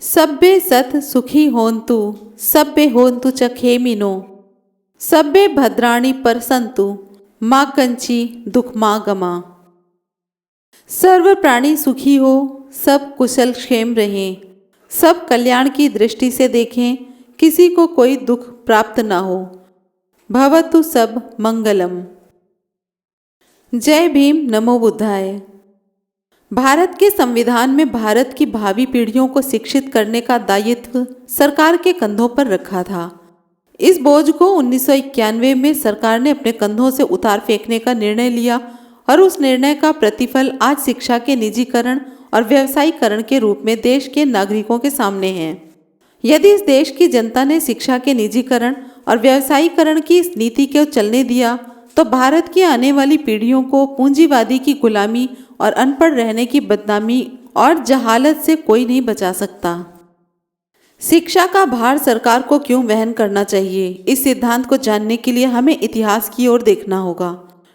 सब्बे सत सुखी होन्तु सब्बे होन्तु च खेमिनो सब्बे भद्राणि परसन्तु माँ कंची दुख माँ गमा। सर्व प्राणी सुखी हो, सब कुशल क्षेम रहें, सब कल्याण की दृष्टि से देखें, किसी को कोई दुख प्राप्त न हो। भवतु सब मंगलम। जय भीम, नमो बुद्धाय। भारत के संविधान में भारत की भावी पीढ़ियों को शिक्षित करने का दायित्व सरकार के कंधों पर रखा था। इस बोझ को 1991 में सरकार ने अपने कंधों से उतार फेंकने का निर्णय लिया और उस निर्णय का प्रतिफल आज शिक्षा के निजीकरण और व्यवसायीकरण के रूप में देश के नागरिकों के सामने है। यदि इस देश की जनता ने शिक्षा के निजीकरण और व्यवसायीकरण की इस नीति को चलने दिया तो भारत की आने वाली पीढ़ियों को पूंजीवादी की गुलामी और अनपढ़ रहने की बदनामी और जहालत से कोई नहीं बचा सकता। शिक्षा का भार सरकार को क्यों वहन करना चाहिए, इस सिद्धांत को जानने के लिए हमें इतिहास की ओर देखना होगा।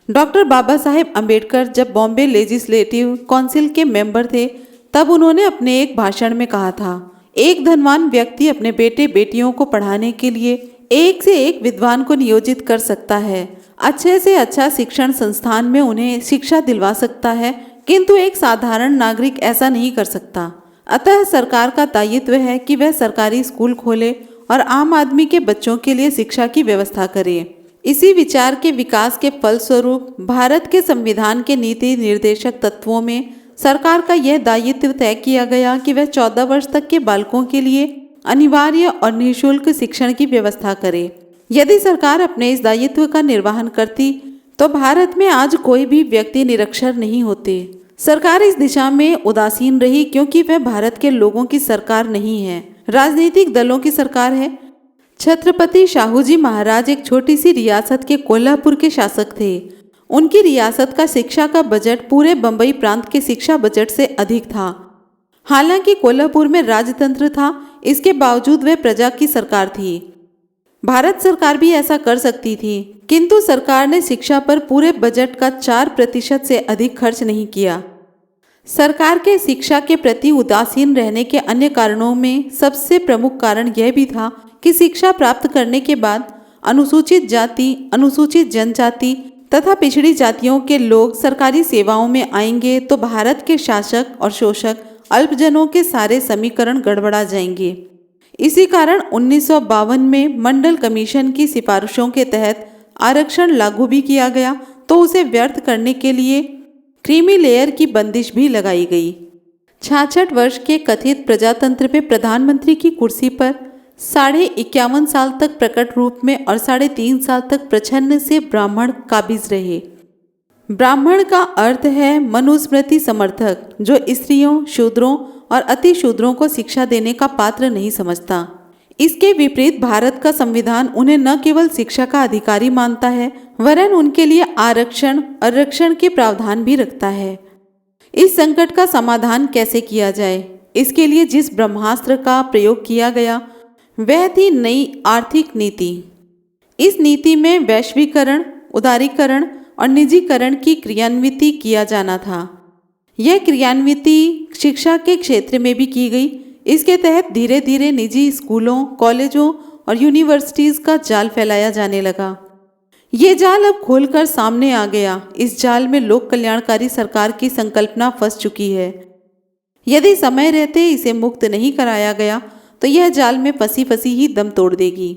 डॉक्टर बाबा साहेब अम्बेडकर जब बॉम्बे लेजिस्लेटिव काउंसिल के मेंबर थे तब उन्होंने अपने एक भाषण में कहा था, एक धनवान व्यक्ति अपने बेटे बेटियों को पढ़ाने के लिए एक से एक विद्वान को नियोजित कर सकता है, अच्छे से अच्छा शिक्षण संस्थान में उन्हें शिक्षा दिलवा सकता है, किंतु एक साधारण नागरिक ऐसा नहीं कर सकता। अतः सरकार का दायित्व है कि वह सरकारी स्कूल खोले और आम आदमी के बच्चों के लिए शिक्षा की व्यवस्था करे। इसी विचार के विकास के फलस्वरूप भारत के संविधान के नीति निर्देशक तत्वों में सरकार का यह दायित्व तय किया गया कि वह 14 वर्ष तक के बालकों के लिए अनिवार्य और निःशुल्क शिक्षण की व्यवस्था करे। यदि सरकार अपने इस दायित्व का निर्वहन करती तो भारत में आज कोई भी व्यक्ति निरक्षर नहीं होते। सरकार इस दिशा में उदासीन रही क्योंकि वह भारत के लोगों की सरकार नहीं है, राजनीतिक दलों की सरकार है। छत्रपति शाहू जी महाराज एक छोटी सी रियासत के कोल्हापुर के शासक थे। उनकी रियासत का शिक्षा का बजट पूरे बंबई प्रांत के शिक्षा बजट से अधिक था। हालांकि कोल्हापुर में राजतंत्र था, इसके बावजूद वह प्रजा की सरकार थी। भारत सरकार भी ऐसा कर सकती थी, किंतु सरकार ने शिक्षा पर पूरे बजट का 4% से अधिक खर्च नहीं किया। सरकार के शिक्षा के प्रति उदासीन रहने के अन्य कारणों में सबसे प्रमुख कारण यह भी था कि शिक्षा प्राप्त करने के बाद अनुसूचित जाति, अनुसूचित जनजाति तथा पिछड़ी जातियों के लोग सरकारी सेवाओं में आएंगे तो भारत के शासक और शोषक अल्पजनों के सारे समीकरण गड़बड़ा जाएंगे। इसी कारण 1952 में मंडल कमीशन की सिफारिशों के तहत आरक्षण लागू भी किया गया तो उसे व्यर्थ करने के लिए क्रीमी लेयर की बंदिश भी लगाई गई। 66 वर्ष के कथित प्रजातंत्र में प्रधानमंत्री की कुर्सी पर 51.5 साल तक प्रकट रूप में और 3.5 साल तक प्रच्छन्न से ब्राह्मण काबिज रहे। ब्राह्मण का अर्थ है मनुस्मृति समर्थक, जो स्त्रियों, शूद्रों और अति शूद्रों को शिक्षा देने का पात्र नहीं समझता। इसके विपरीत भारत का संविधान उन्हें न केवल शिक्षा का अधिकारी मानता है वरन उनके लिए आरक्षण के प्रावधान भी रखता है। इस संकट का समाधान कैसे किया जाए, इसके लिए जिस ब्रह्मास्त्र का प्रयोग किया गया वह थी नई आर्थिक नीति। इस नीति में वैश्वीकरण, उदारीकरण और निजीकरण की क्रियान्विति किया जाना था। यह क्रियान्विति शिक्षा के क्षेत्र में भी की गई। इसके तहत धीरे धीरे निजी स्कूलों, कॉलेजों और यूनिवर्सिटीज़ का जाल फैलाया जाने लगा। ये जाल अब खोलकर सामने आ गया। इस जाल में लोक कल्याणकारी सरकार की संकल्पना फंस चुकी है। यदि समय रहते इसे मुक्त नहीं कराया गया तो यह जाल में फंसी फंसी ही दम तोड़ देगी।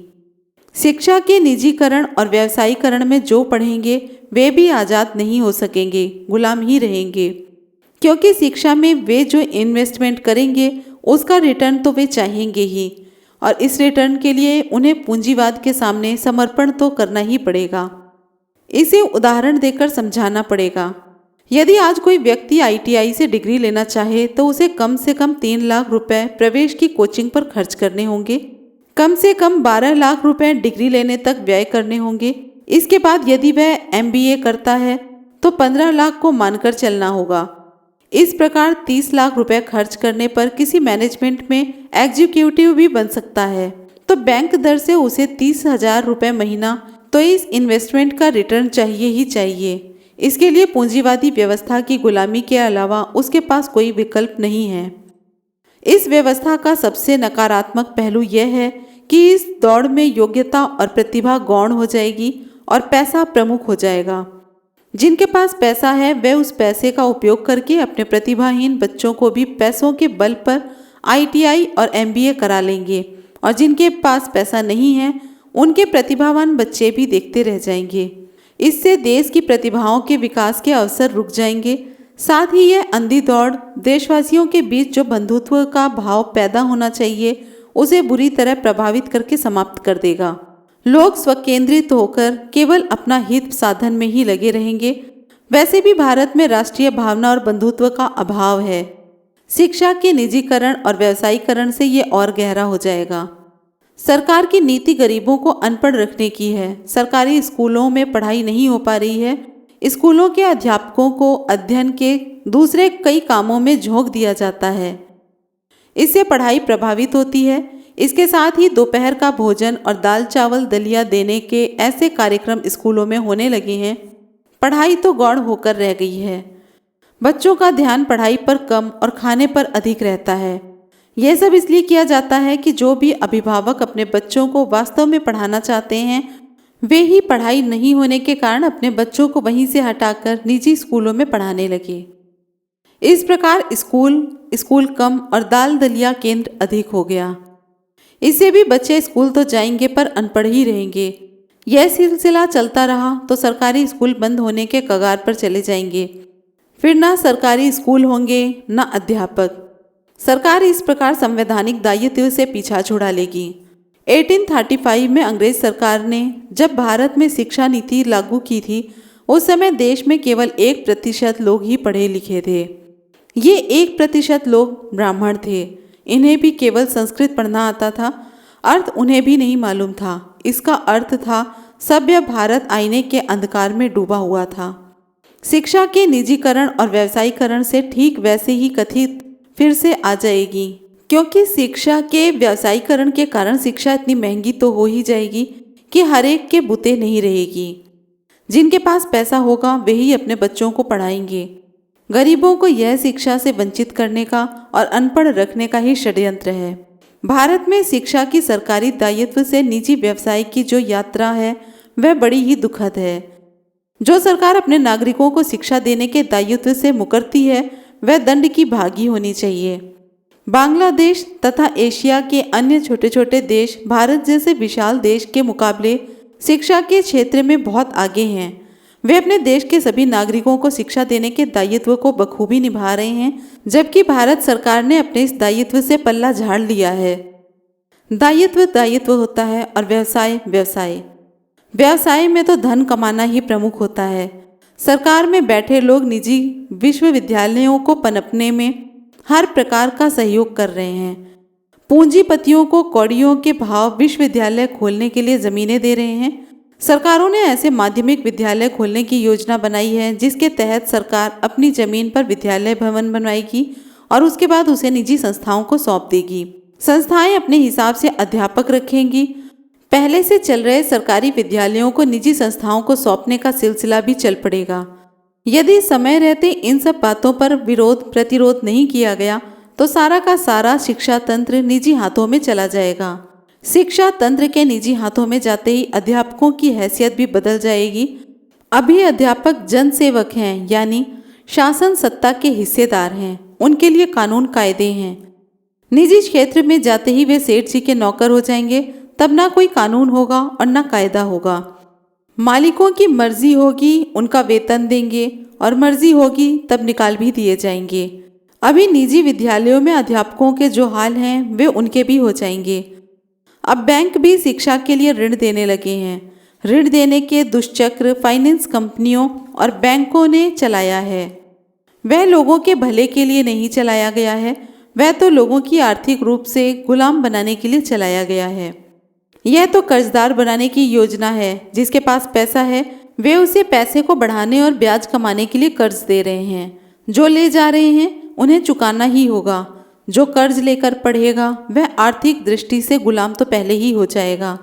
शिक्षा के निजीकरण और व्यवसायीकरण में जो पढ़ेंगे वे भी आज़ाद नहीं हो सकेंगे, गुलाम ही रहेंगे, क्योंकि शिक्षा में वे जो इन्वेस्टमेंट करेंगे उसका रिटर्न तो वे चाहेंगे ही, और इस रिटर्न के लिए उन्हें पूंजीवाद के सामने समर्पण तो करना ही पड़ेगा। इसे उदाहरण देकर समझाना पड़ेगा। यदि आज कोई व्यक्ति ITI से डिग्री लेना चाहे तो उसे कम से कम 3 लाख रुपए प्रवेश की कोचिंग पर खर्च करने होंगे, कम से कम 12 लाख रुपए डिग्री लेने तक व्यय करने होंगे। इसके बाद यदि वह MBA करता है तो 15 लाख को मानकर चलना होगा। इस प्रकार 30 लाख रुपए खर्च करने पर किसी मैनेजमेंट में एग्जीक्यूटिव भी बन सकता है तो बैंक दर से उसे 30,000 रुपये महीना तो इस इन्वेस्टमेंट का रिटर्न चाहिए ही चाहिए। इसके लिए पूंजीवादी व्यवस्था की गुलामी के अलावा उसके पास कोई विकल्प नहीं है। इस व्यवस्था का सबसे नकारात्मक पहलू यह है कि इस दौड़ में योग्यता और प्रतिभा गौण हो जाएगी और पैसा प्रमुख हो जाएगा। जिनके पास पैसा है वे उस पैसे का उपयोग करके अपने प्रतिभाहीन बच्चों को भी पैसों के बल पर ITI और MBA करा लेंगे, और जिनके पास पैसा नहीं है उनके प्रतिभावान बच्चे भी देखते रह जाएंगे। इससे देश की प्रतिभाओं के विकास के अवसर रुक जाएंगे। साथ ही यह अंधी दौड़ देशवासियों के बीच जो बंधुत्व का भाव पैदा होना चाहिए उसे बुरी तरह प्रभावित करके समाप्त कर देगा। लोग स्वकेंद्रित होकर केवल अपना हित साधन में ही लगे रहेंगे। वैसे भी भारत में राष्ट्रीय भावना और बंधुत्व का अभाव है। शिक्षा के निजीकरण और व्यावसायीकरण से ये और गहरा हो जाएगा। सरकार की नीति गरीबों को अनपढ़ रखने की है। सरकारी स्कूलों में पढ़ाई नहीं हो पा रही है। स्कूलों के अध्यापकों को अध्ययन के दूसरे कई कामों में झोंक दिया जाता है। इससे पढ़ाई प्रभावित होती है। इसके साथ ही दोपहर का भोजन और दाल चावल दलिया देने के ऐसे कार्यक्रम स्कूलों में होने लगे हैं। पढ़ाई तो गौण होकर रह गई है। बच्चों का ध्यान पढ़ाई पर कम और खाने पर अधिक रहता है। यह सब इसलिए किया जाता है कि जो भी अभिभावक अपने बच्चों को वास्तव में पढ़ाना चाहते हैं वे ही पढ़ाई नहीं होने के कारण अपने बच्चों को वहीं से हटाकर निजी स्कूलों में पढ़ाने लगे। इस प्रकार स्कूल कम और दाल दलिया केंद्र अधिक हो गया। इससे भी बच्चे स्कूल तो जाएंगे पर अनपढ़ ही रहेंगे। यह सिलसिला चलता रहा तो सरकारी स्कूल बंद होने के कगार पर चले जाएंगे। फिर ना सरकारी स्कूल होंगे ना अध्यापक। सरकार इस प्रकार संवैधानिक दायित्व से पीछा छुड़ा लेगी। 1835 में अंग्रेज सरकार ने जब भारत में शिक्षा नीति लागू की थी उस समय देश में केवल 1% लोग ही पढ़े लिखे थे। ये 1% लोग ब्राह्मण थे। इन्हें भी केवल संस्कृत पढ़ना आता था। अर्थ उन्हें भी नहीं मालूम था। इसका अर्थ था सभ्य भारत आईने के अंधकार में डूबा हुआ था। शिक्षा के निजीकरण और व्यावसायीकरण से ठीक वैसे ही कथित फिर से आ जाएगी, क्योंकि शिक्षा के व्यावसायीकरण के कारण शिक्षा इतनी महंगी तो हो ही जाएगी कि हर एक के बुते नहीं रहेगी। जिनके पास पैसा होगा वे ही अपने बच्चों को पढ़ाएंगे। गरीबों को यह शिक्षा से वंचित करने का और अनपढ़ रखने का ही षड्यंत्र है। भारत में शिक्षा की सरकारी दायित्व से निजी व्यवसाय की जो यात्रा है वह बड़ी ही दुखद है। जो सरकार अपने नागरिकों को शिक्षा देने के दायित्व से मुकरती है वह दंड की भागी होनी चाहिए। बांग्लादेश तथा एशिया के अन्य छोटे छोटे देश भारत जैसे विशाल देश के मुकाबले शिक्षा के क्षेत्र में बहुत आगे हैं। वे अपने देश के सभी नागरिकों को शिक्षा देने के दायित्व को बखूबी निभा रहे हैं, जबकि भारत सरकार ने अपने इस दायित्व से पल्ला झाड़ लिया है। दायित्व होता है और व्यवसाय में तो धन कमाना ही प्रमुख होता है। सरकार में बैठे लोग निजी विश्वविद्यालयों को पनपने में हर प्रकार का सहयोग कर रहे हैं। पूंजीपतियों को कौड़ियों के भाव विश्वविद्यालय खोलने के लिए जमीनें दे रहे हैं। सरकारों ने ऐसे माध्यमिक विद्यालय खोलने की योजना बनाई है जिसके तहत सरकार अपनी जमीन पर विद्यालय भवन बनवाएगी और उसके बाद उसे निजी संस्थाओं को सौंप देगी। संस्थाएं अपने हिसाब से अध्यापक रखेंगी। पहले से चल रहे सरकारी विद्यालयों को निजी संस्थाओं को सौंपने का सिलसिला भी चल पड़ेगा। यदि समय रहते इन सब बातों पर विरोध प्रतिरोध नहीं किया गया तो सारा का सारा शिक्षा तंत्र निजी हाथों में चला जाएगा। शिक्षा तंत्र के निजी हाथों में जाते ही अध्यापकों की हैसियत भी बदल जाएगी। अभी अध्यापक जनसेवक हैं, यानी शासन सत्ता के हिस्सेदार हैं। उनके लिए कानून कायदे हैं। निजी क्षेत्र में जाते ही वे सेठ जी के नौकर हो जाएंगे। तब ना कोई कानून होगा और ना कायदा होगा। मालिकों की मर्जी होगी उनका वेतन देंगे और मर्जी होगी तब निकाल भी दिए जाएंगे। अभी निजी विद्यालयों में अध्यापकों के जो हाल हैं वे उनके भी हो जाएंगे। अब बैंक भी शिक्षा के लिए ऋण देने लगे हैं। ऋण देने के दुष्चक्र फाइनेंस कंपनियों और बैंकों ने चलाया है। वह लोगों के भले के लिए नहीं चलाया गया है, वह तो लोगों की आर्थिक रूप से गुलाम बनाने के लिए चलाया गया है। यह तो कर्जदार बनाने की योजना है। जिसके पास पैसा है वे उसे पैसे को बढ़ाने और ब्याज कमाने के लिए कर्ज दे रहे हैं। जो ले जा रहे हैं उन्हें चुकाना ही होगा। जो कर्ज लेकर पढ़ेगा वह आर्थिक दृष्टि से गुलाम तो पहले ही हो जाएगा।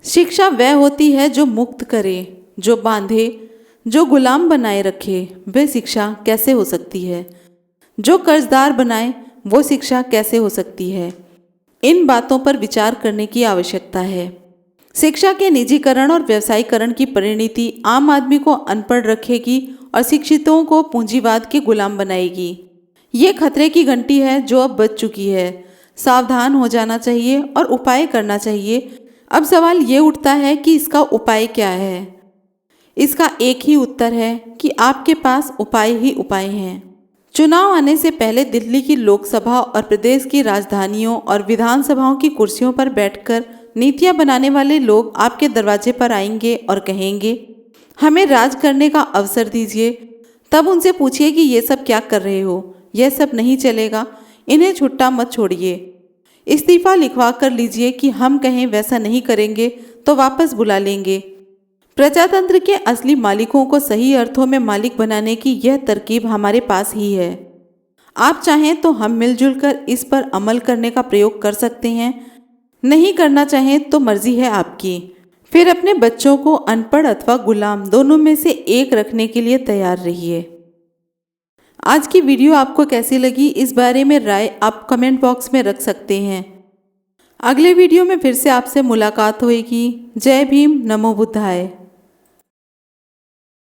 शिक्षा वह होती है जो मुक्त करे, जो बांधे, जो गुलाम बनाए रखे। वह शिक्षा कैसे हो सकती है? जो कर्जदार बनाए वो शिक्षा कैसे हो सकती है? इन बातों पर विचार करने की आवश्यकता है। शिक्षा के निजीकरण और व्यवसायीकरण की परिणति आम आदमी को अनपढ़ रखेगी और शिक्षितों को पूंजीवाद के गुलाम बनाएगी। ये खतरे की घंटी है जो अब बज चुकी है। सावधान हो जाना चाहिए और उपाय करना चाहिए। अब सवाल ये उठता है कि इसका उपाय क्या है? इसका एक ही उत्तर है कि आपके पास उपाय ही उपाय हैं। चुनाव आने से पहले दिल्ली की लोकसभा और प्रदेश की राजधानियों और विधानसभाओं की कुर्सियों पर बैठकर नीतियां बनाने वाले लोग आपके दरवाजे पर आएंगे और कहेंगे, हमें राज करने का अवसर दीजिए। तब उनसे पूछिए कि ये सब क्या कर रहे हो, यह सब नहीं चलेगा, इन्हें छुट्टा मत छोड़िए। इस्तीफा लिखवा कर लीजिए कि हम कहें वैसा नहीं करेंगे तो वापस बुला लेंगे। प्रजातंत्र के असली मालिकों को सही अर्थों में मालिक बनाने की यह तरकीब हमारे पास ही है। आप चाहें तो हम मिलजुल कर इस पर अमल करने का प्रयोग कर सकते हैं। नहीं करना चाहें तो मर्जी है आपकी। फिर अपने बच्चों को अनपढ़ अथवा गुलाम दोनों में से एक रखने के लिए तैयार रहिए। आज की वीडियो आपको कैसी लगी, इस बारे में राय आप कमेंट बॉक्स में रख सकते हैं। अगले वीडियो में फिर से आपसे मुलाकात होगी। जय भीम, नमो बुद्धाय।